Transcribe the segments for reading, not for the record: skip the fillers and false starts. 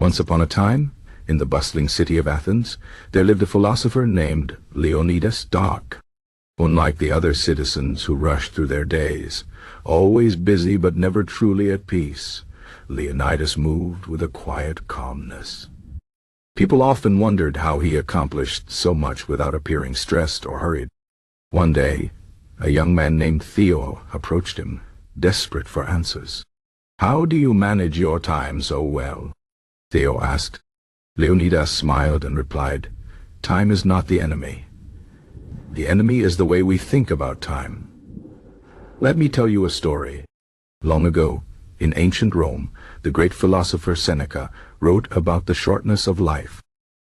Once upon a time, in the bustling city of Athens, there lived a philosopher named Leonidas. Unlike the other citizens who rushed through their days, always busy but never truly at peace, Leonidas moved with a quiet calmness. People often wondered how he accomplished so much without appearing stressed or hurried. One day, a young man named Theo approached him, desperate for answers. "How do you manage your time so well?" Theo asked. Leonidas smiled and replied, "Time is not the enemy. The enemy is the way we think about time. Let me tell you a story. Long ago, in ancient Rome, the great philosopher Seneca wrote about the shortness of life.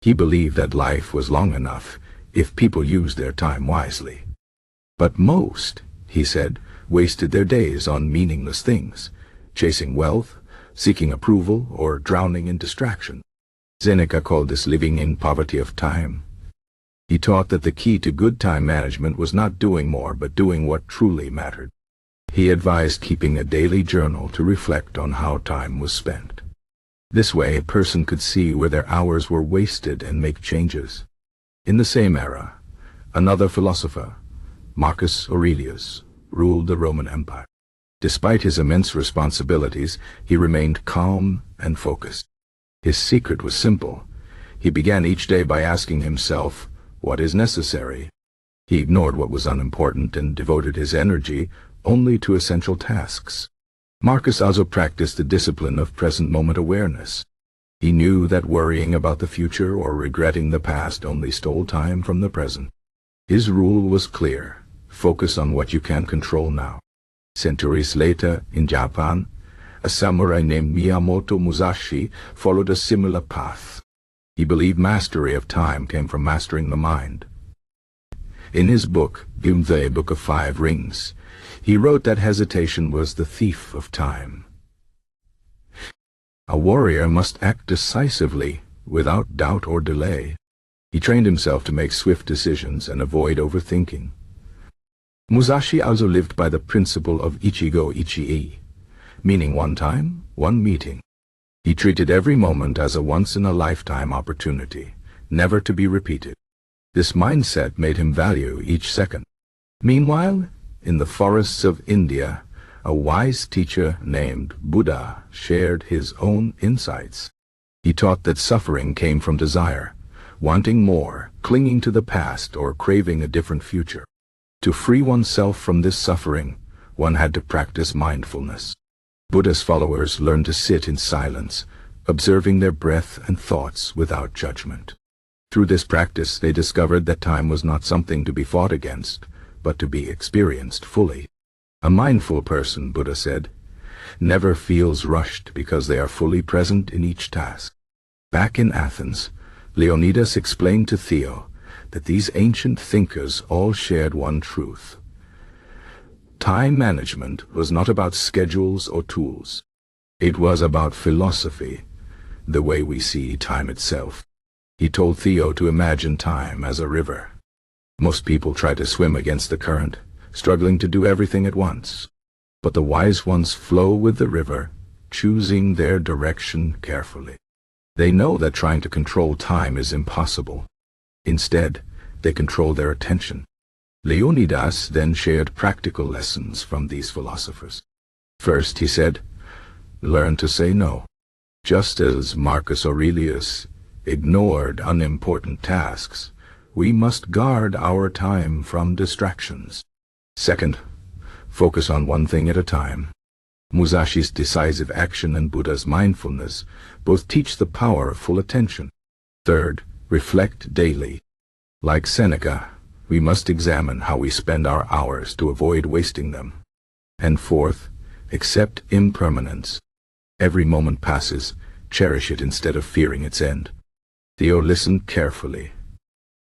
He believed that life was long enough if people used their time wisely. But most, he said, wasted their days on meaningless things, chasing wealth, seeking approval, or drowning in distraction. Seneca called this living in poverty of time. He taught that the key to good time management was not doing more, but doing what truly mattered. He advised keeping a daily journal to reflect on how time was spent. This way, a person could see where their hours were wasted and make changes. In the same era, another philosopher, Marcus Aurelius, ruled the Roman Empire. Despite his immense responsibilities, he remained calm and focused. His secret was simple. He began each day by asking himself, "What is necessary?" He ignored what was unimportant and devoted his energy only to essential tasks. Marcus also practiced the discipline of present-moment awareness. He knew that worrying about the future or regretting the past only stole time from the present. His rule was clear: focus on what you can control now. Centuries later, in Japan, a samurai named Miyamoto Musashi followed a similar path. He believed mastery of time came from mastering the mind. In his book, The Book of Five Rings, he wrote that hesitation was the thief of time. A warrior must act decisively, without doubt or delay. He trained himself to make swift decisions and avoid overthinking. Musashi also lived by the principle of ichigo ichii, meaning one time, one meeting. He treated every moment as a once-in-a-lifetime opportunity, never to be repeated. This mindset made him value each second. Meanwhile, in the forests of India, a wise teacher named Buddha shared his own insights. He taught that suffering came from desire, wanting more, clinging to the past, or craving a different future. To free oneself from this suffering, one had to practice mindfulness. Buddha's followers learned to sit in silence, observing their breath and thoughts without judgment. Through this practice, they discovered that time was not something to be fought against, but to be experienced fully. A mindful person, Buddha said, never feels rushed because they are fully present in each task. Back in Athens, Leonidas explained to Theo that these ancient thinkers all shared one truth. Time management was not about schedules or tools. It was about philosophy, the way we see time itself. He told Theo to imagine time as a river. Most people try to swim against the current, struggling to do everything at once. But the wise ones flow with the river, choosing their direction carefully. They know that trying to control time is impossible. Instead, they control their attention. Leonidas then shared practical lessons from these philosophers. First, he said, learn to say no. Just as Marcus Aurelius ignored unimportant tasks, we must guard our time from distractions. Second, focus on one thing at a time. Musashi's decisive action and Buddha's mindfulness both teach the power of full attention. Third, reflect daily. Like Seneca, we must examine how we spend our hours to avoid wasting them. And fourth, accept impermanence. Every moment passes, cherish it instead of fearing its end. Theo listened carefully.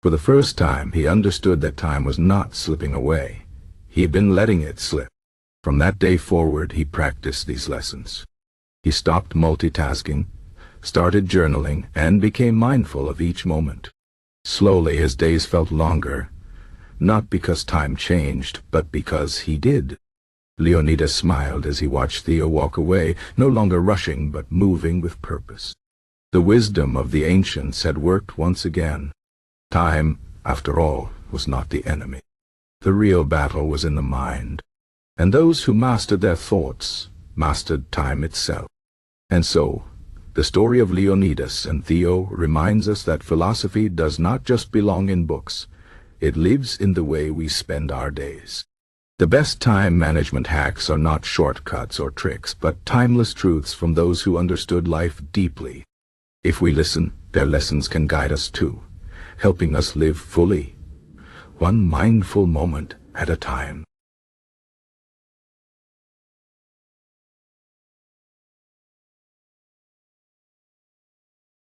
For the first time, he understood that time was not slipping away. He had been letting it slip. From that day forward, he practiced these lessons. He stopped multitasking, started journaling, and became mindful of each moment. Slowly, his days felt longer, not because time changed, but because he did. Leonidas smiled as he watched Theo walk away, no longer rushing but moving with purpose. The wisdom of the ancients had worked once again. Time, after all, was not the enemy. The real battle was in the mind, and those who mastered their thoughts mastered time itself. And so, the story of Leonidas and Theo reminds us that philosophy does not just belong in books. It lives in the way we spend our days. The best time management hacks are not shortcuts or tricks, but timeless truths from those who understood life deeply. If we listen, their lessons can guide us too, helping us live fully, one mindful moment at a time.